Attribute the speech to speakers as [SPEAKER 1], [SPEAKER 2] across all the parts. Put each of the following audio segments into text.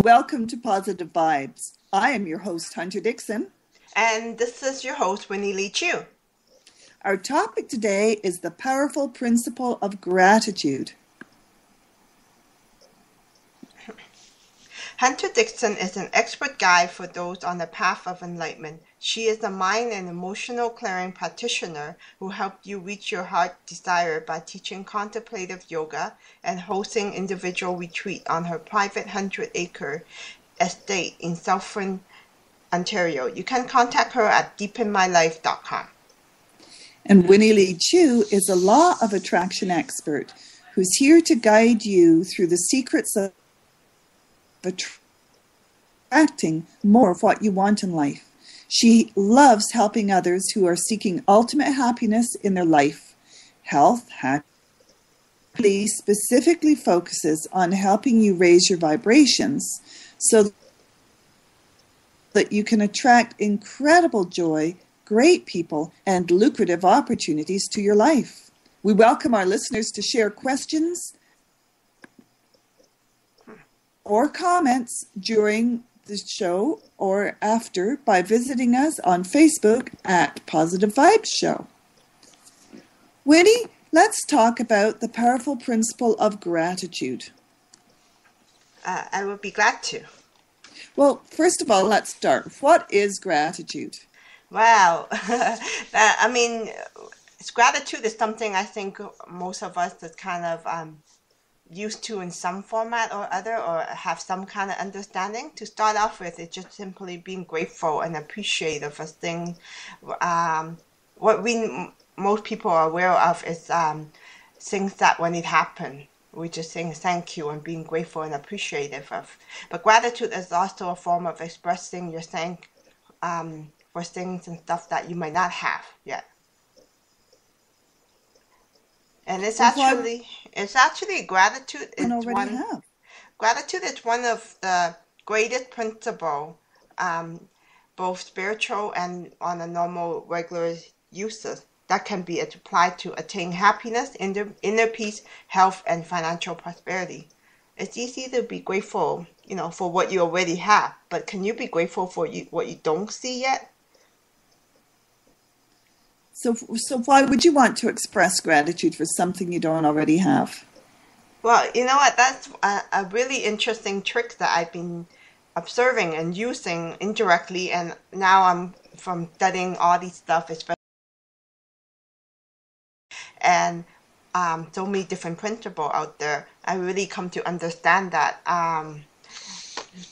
[SPEAKER 1] Welcome to Positive Vibes. I am your host, Hunter Dixon.
[SPEAKER 2] And this is your host, Winnie Lee Chu.
[SPEAKER 1] Our topic today is the powerful principle of gratitude.
[SPEAKER 2] Hunter Dixon is an expert guide for those on the path of enlightenment. She is a mind and emotional clearing practitioner who helped you reach your heart desire by teaching contemplative yoga and hosting individual retreat on her private 100-acre estate in Southern Ontario. You can contact her at deepenmylife.com.
[SPEAKER 1] And Winnie Lee Chu is a law of attraction expert who's here to guide you through the secrets of attracting more of what you want in life. She loves helping others who are seeking ultimate happiness in their life. Health Happily specifically focuses on helping you raise your vibrations so that you can attract incredible joy, great people, and lucrative opportunities to your life. We welcome our listeners to share questions or comments during the show or after by visiting us on Facebook at Positive Vibes Show. Winnie, let's talk about the powerful principle of gratitude.
[SPEAKER 2] I would be glad to.
[SPEAKER 1] Well, first of all, let's start. What is gratitude?
[SPEAKER 2] Wow. Gratitude is something I think most of us is kind of used to in some format or other, or have some kind of understanding. To start off with, it's just simply being grateful and appreciative of things. Most people are aware of is things that when it happens, we're just saying thank you and being grateful and appreciative of. But gratitude is also a form of expressing your thank for things and stuff that you might not have yet. And it's actually gratitude is one of the greatest principles, both spiritual and on a normal regular uses, that can be applied to attain happiness, inner peace, health, and financial prosperity. It's easy to be grateful, for what you already have, but can you be grateful for what you don't see yet?
[SPEAKER 1] So why would you want to express gratitude for something you don't already have?
[SPEAKER 2] Well, you know what? That's a really interesting trick that I've been observing and using indirectly, and now I'm from studying all these stuff, especially and so many different principles out there. I really come to understand that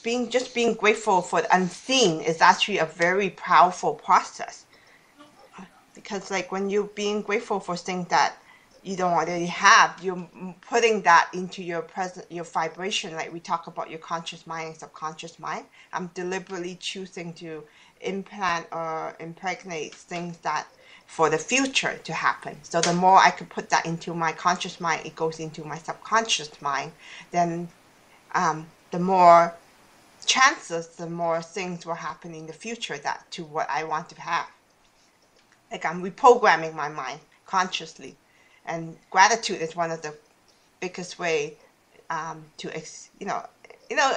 [SPEAKER 2] being grateful for the unseen is actually a very powerful process. Because like when you're being grateful for things that you don't already have, you're putting that into your vibration. Like we talk about your conscious mind and subconscious mind. I'm deliberately choosing to implant or impregnate things that for the future to happen. So the more I could put that into my conscious mind, it goes into my subconscious mind, then the more chances, the more things will happen in the future that to what I want to have. Like I'm reprogramming my mind consciously, and gratitude is one of the biggest way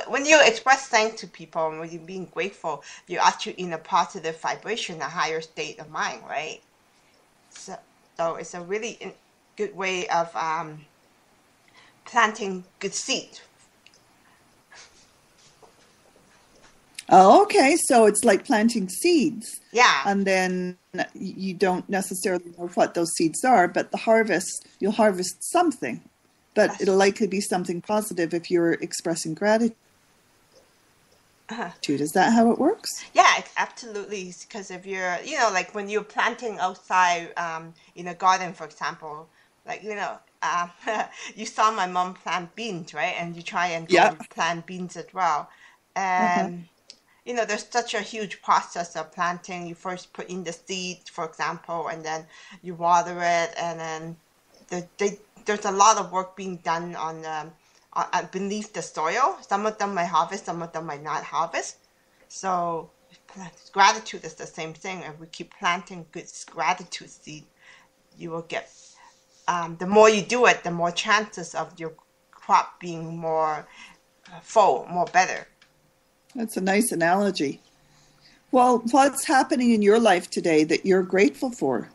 [SPEAKER 2] when you express thanks to people and when you're being grateful, you're actually in a positive vibration, a higher state of mind, right? So it's a really good way of planting good seed.
[SPEAKER 1] Oh, okay. So it's like planting seeds.
[SPEAKER 2] Yeah.
[SPEAKER 1] And then you don't necessarily know what those seeds are, but you'll harvest something. But it'll likely be something positive if you're expressing gratitude. Is that how it works?
[SPEAKER 2] Yeah, absolutely. Because if you're, like when you're planting outside in a garden, for example, like, you saw my mom plant beans, right? And you try and plant beans as well. And there's such a huge process of planting. You first put in the seeds, for example, and then you water it, and then there's a lot of work being done on beneath the soil. Some of them might harvest, some of them might not harvest. So gratitude is the same thing. If we keep planting good gratitude seed, you will get. The more you do it, the more chances of your crop being more full, more better.
[SPEAKER 1] That's a nice analogy. Well, what's happening in your life today that you're grateful for?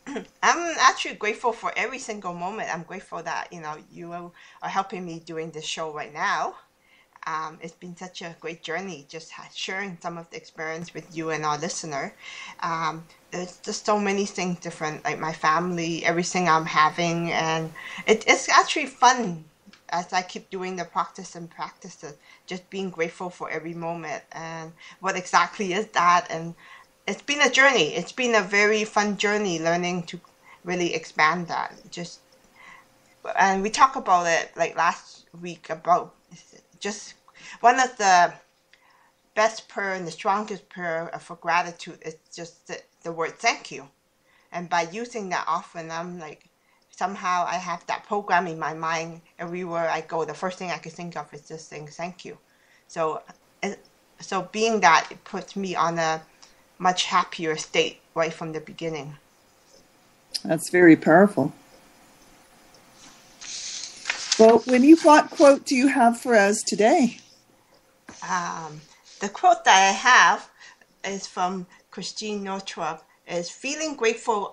[SPEAKER 2] I'm actually grateful for every single moment. I'm grateful that, you are helping me doing this show right now. It's been such a great journey just sharing some of the experience with you and our listener. There's just so many things different, like my family, everything I'm having, and it's actually fun as I keep doing the practices, just being grateful for every moment and what exactly is that. And it's been a journey. It's been a very fun journey learning to really expand that. And we talked about it like last week about just one of the best prayer and the strongest prayer for gratitude is just the word thank you. And by using that often, I'm like, somehow I have that program in my mind. Everywhere I go, the first thing I can think of is just saying thank you. So being that, it puts me on a much happier state right from the beginning.
[SPEAKER 1] That's very powerful. Well, Winnie, what quote do you have for us today?
[SPEAKER 2] The quote that I have is from Christine Northrup. Is feeling grateful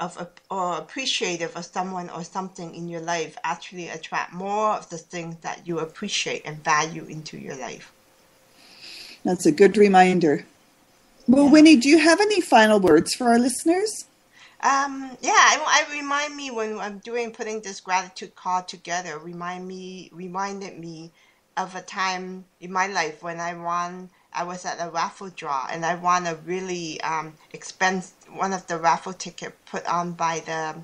[SPEAKER 2] or appreciative of someone or something in your life actually attract more of the things that you appreciate and value into your life.
[SPEAKER 1] That's a good reminder. Well, Winnie, do you have any final words for our listeners?
[SPEAKER 2] I remind me when I'm putting this gratitude card together, reminded me of a time in my life when I was at a raffle draw and I won a really one of the raffle ticket put on by the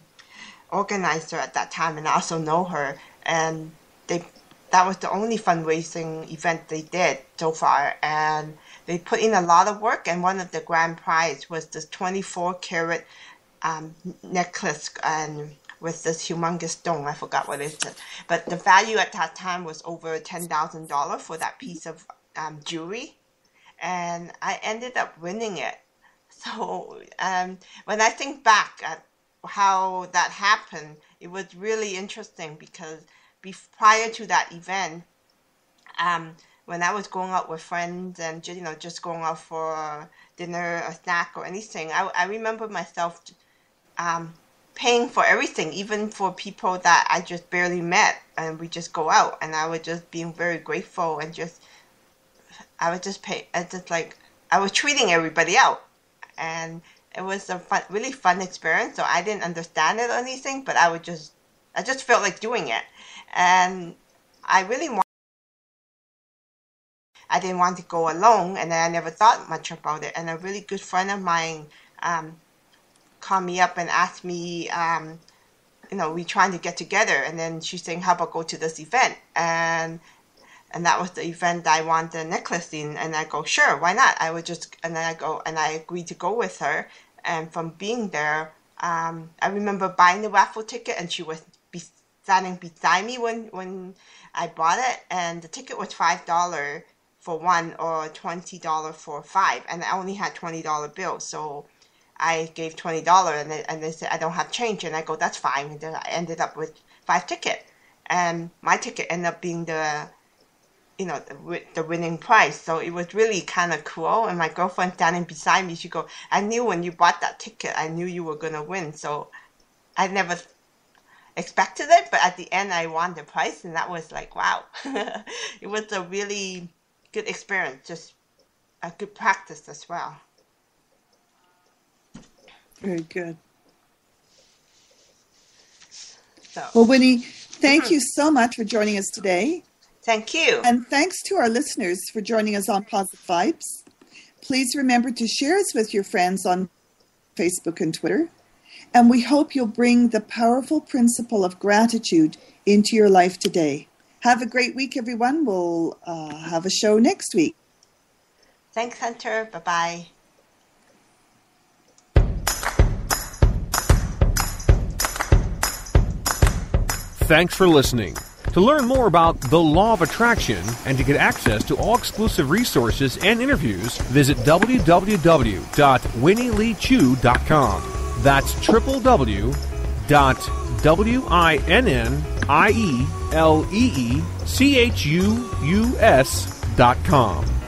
[SPEAKER 2] organizer at that time, and I also know her, and that was the only fundraising event they did so far, and they put in a lot of work, and one of the grand prize was this 24-carat necklace and with this humongous stone. I forgot what it is, but the value at that time was over $10,000 for that piece of jewelry, and I ended up winning it. So when I think back at how that happened, it was really interesting because prior to that event, when I was going out with friends and just going out for dinner, a snack, or anything, I remember myself paying for everything, even for people that I just barely met, and we just go out, and I was just being very grateful and I would just pay. I was treating everybody out, and it was a really fun experience. So I didn't understand it or anything, but I just felt like doing it, and I didn't want to go alone, and I never thought much about it. And a really good friend of mine called me up and asked me, we trying to get together, and then she's saying, how about go to this event? And that was the event I want the necklace in, and I go, sure, why not? And then I go, and I agreed to go with her. And from being there, I remember buying the raffle ticket, and she was standing beside me when I bought it, and the ticket was $5 for one or $20 for five, and I only had $20 bills, so I gave $20, and they said I don't have change, and I go, that's fine, and then I ended up with 5 tickets, and my ticket ended up being the winning prize. So it was really kind of cool. And my girlfriend standing beside me, she go, I knew when you bought that ticket, I knew you were gonna win. So I never expected it, but at the end I won the prize, and that was like, wow. It was a really good experience, just a good practice as well.
[SPEAKER 1] Very good. Well, Winnie, thank you so much for joining us today.
[SPEAKER 2] Thank you.
[SPEAKER 1] And thanks to our listeners for joining us on Positive Vibes. Please remember to share us with your friends on Facebook and Twitter. And we hope you'll bring the powerful principle of gratitude into your life today. Have a great week, everyone. We'll have a show next week.
[SPEAKER 2] Thanks, Hunter. Bye-bye.
[SPEAKER 3] Thanks for listening. To learn more about the Law of Attraction and to get access to all exclusive resources and interviews, visit www.winnieleechew.com. That's www.winnieleecheus.com.